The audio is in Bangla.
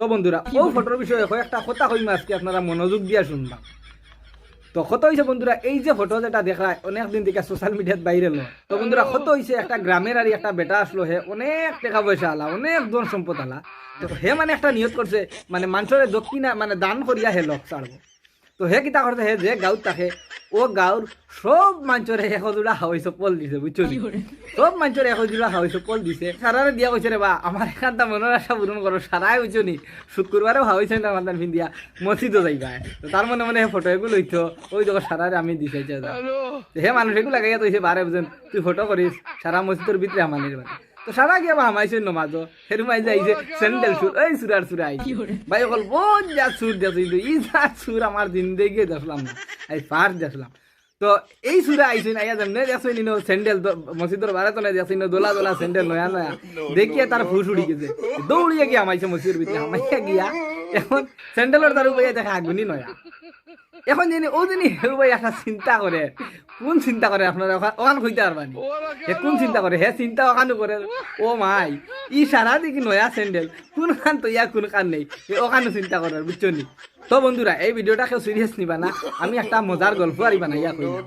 তো বন্ধুরা ও ফটোর বিষয়ে কয়েকটা কথা কইম আজকে আপনারা মনোযোগ দিয়া শুনবা। তো কত হয়েছে বন্ধুরা, এই যে ফটো যেটা দেখায় অনেকদিন থেকে সোশ্যাল মিডিয়াত বাইরে লো। তো বন্ধুরা কত হয়েছে, একটা গ্রামের আর একটা বেটা আসলো, হে অনেক টাকা পয়সা আলা, অনেক ধন সম্পদ আলা। তো হে মানে একটা নিয়ত করছে, মানে মানুষের দক্ষিণা মানে দান করিয়া হে লোক ছাড়বো। তো হে কিতা করছে, হে যে গাঁত থাকে ও গাঁর সব মানুষের এশোজোড়া হাওয়াই চপ্পল দিছে, বুঝছো? সব মানুষের এশোজোড়া হাওয়াই চপ্পল দিছে, সারারে দিয়া কইছে রে বা আমার এখানটা মনের আশা পূরণ করো, সারাই বুঝছো নি শুক্রবারেও হাওয়াইছে না মান্দান ভিন্দিয়া মসজিদও যাইবা। তো তার মনে মনে ফটো এগুলো লইতো, ওই দেখো সারারে আমি দিছে। হে মানুষ এগুলো লাগাইয়া তো বারে বুঝেন তুই ফটো করিস সারা মসজিদের ভিতরে আমানের বাড়ি। তো সারা গিয়া বা হামাইছে নমাজো হেরুমাই যাইছে স্যান্ডেল সুর এই সুরার সুরা আইছে ভাই অকল বোন যা সুর দেখো, কিন্তু ই যা সুর আমার জিন্দেগি দেখলাম না, এই ফার্স্ট দেখলাম। তো এই সুরা আইছে না ইয়া যেমনে দেখছো নি স্যান্ডেল মসজিদের বারে তো না দেখছি দোলা দোলা স্যান্ডেল নয়া নয়া দেখিয়ে তার ফুস উড়ি গেছে, দৌড়িয়ে গিয়ে আমাইছে মসজিদের ভিতরে, আমাইয়া গিয়া এখন স্যান্ডেলের তার উপরে দেখা আগুনি নয়া। এখন জানি ও জানি হেরু ভাই একটা চিন্তা করে, কোন চিন্তা করে আপনারা ওখান খুঁজতে পারবানি, হে কোন চিন্তা করে, হে চিন্তা ওখানে করে ও মাই ই সারা দেখি নয়া স্যান্ডেল কোন খান তো ইয়া কোন খান নেই, ওখানে চিন্তা করে, বুঝছো নি? তো বন্ধুরা এই ভিডিওটা কেউ সিরিয়াস নিবা না, আমি একটা মজার গল্প আর বানাইয়া কইলাম।